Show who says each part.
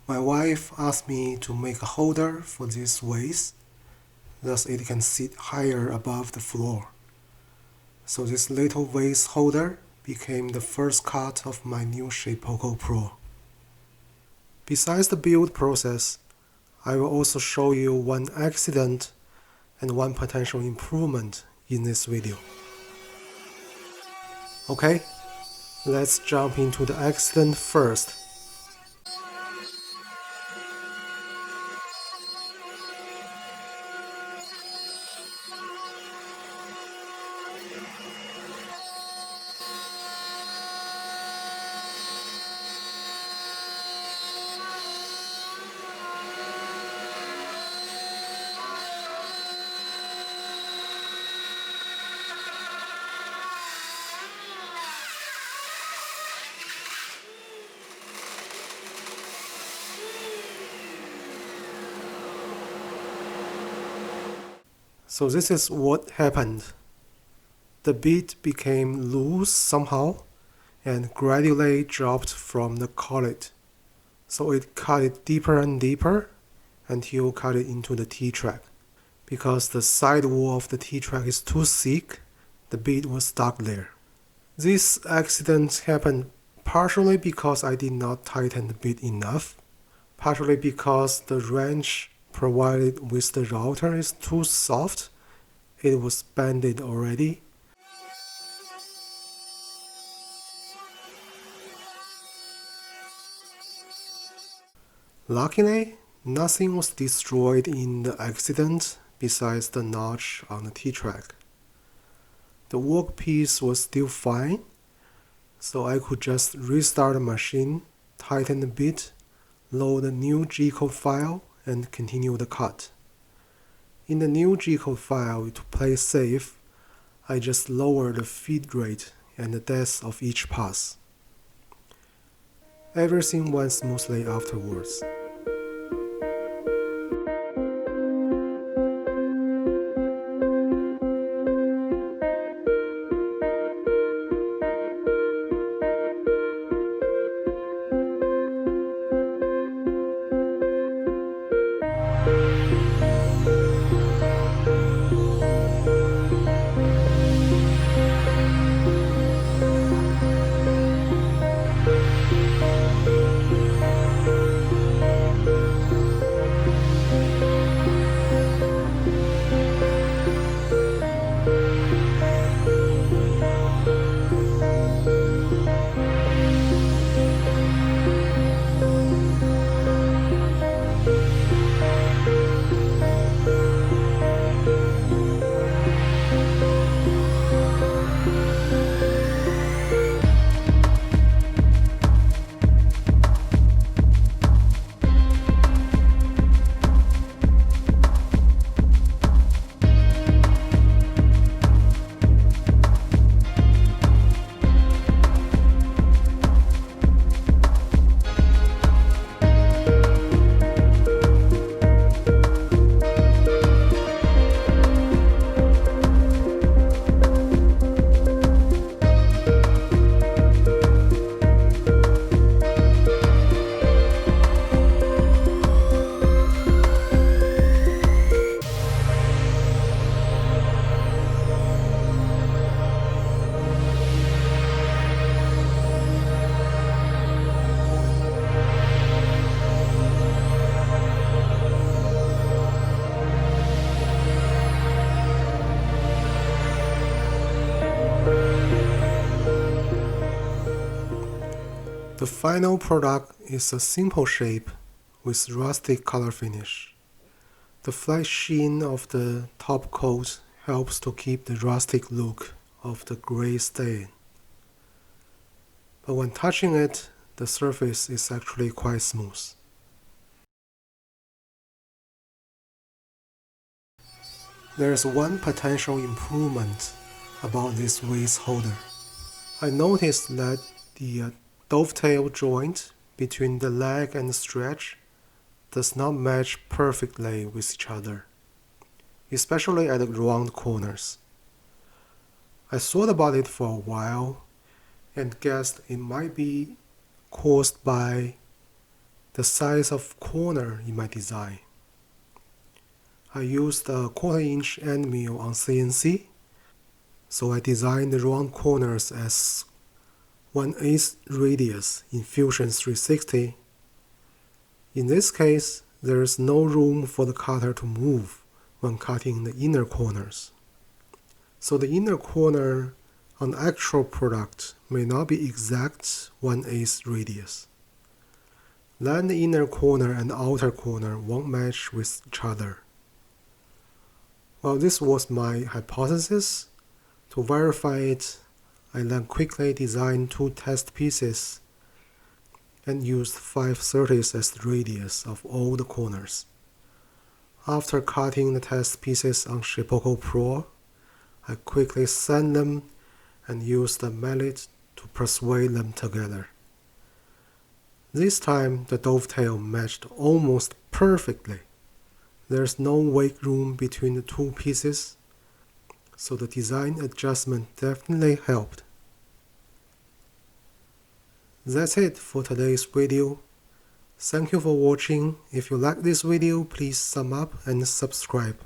Speaker 1: My wife asked me to make a holder for this vase, thus it can sit higher above the floor. So this little vase holder became the first cut of my new Shapeoko Pro. Besides the build process, I will also show you one accident and one potential improvement in this video. Okay, let's jump into the accident first. So this is what happened. The bit became loose somehow and gradually dropped from the collet. So it cut it deeper and deeper until cut it into the T-track. Because the side wall of the T-track is too thick, the bit was stuck there. This accident happened partially because I did not tighten the bit enough, partially because the wrench provided with the router is too soft. It was bended already. Luckily, nothing was destroyed in the accident besides the notch on the T-track. The workpiece was still fine, so I could just restart the machine, tighten the bit, load a new G-code file, and continue the cut. In the new G-code file, to play safe, I just lowered the feed rate and the depth of each pass. Everything went smoothly afterwards. The final product is a simple shape with rustic color finish. The flat sheen of the top coat helps to keep the rustic look of the gray stain. But when touching it, the surface is actually quite smooth. There's one potential improvement about this vase holder. I noticed that the dovetail joint between the leg and the stretch does not match perfectly with each other, especially at the round corners. I thought about it for a while and guessed it might be caused by the size of corner in my design. I used a 1/4" end mill on CNC, so I designed the round corners as 1/8 radius in Fusion 360. In this case, there is no room for the cutter to move when cutting the inner corners. So the inner corner on the actual product may not be exact 1/8 radius. Then the inner corner and the outer corner won't match with each other. Well, this was my hypothesis. To verify it, I then quickly designed 2 test pieces and used 5/30 as the radius of all the corners. After cutting the test pieces on Shapeoko Pro, I quickly sand them and used the mallet to persuade them together. This time the dovetail matched almost perfectly. There's no wake room between the 2 pieces, so the design adjustment definitely helped. That's it for today's video. Thank you for watching. If you like this video, please thumb up and subscribe.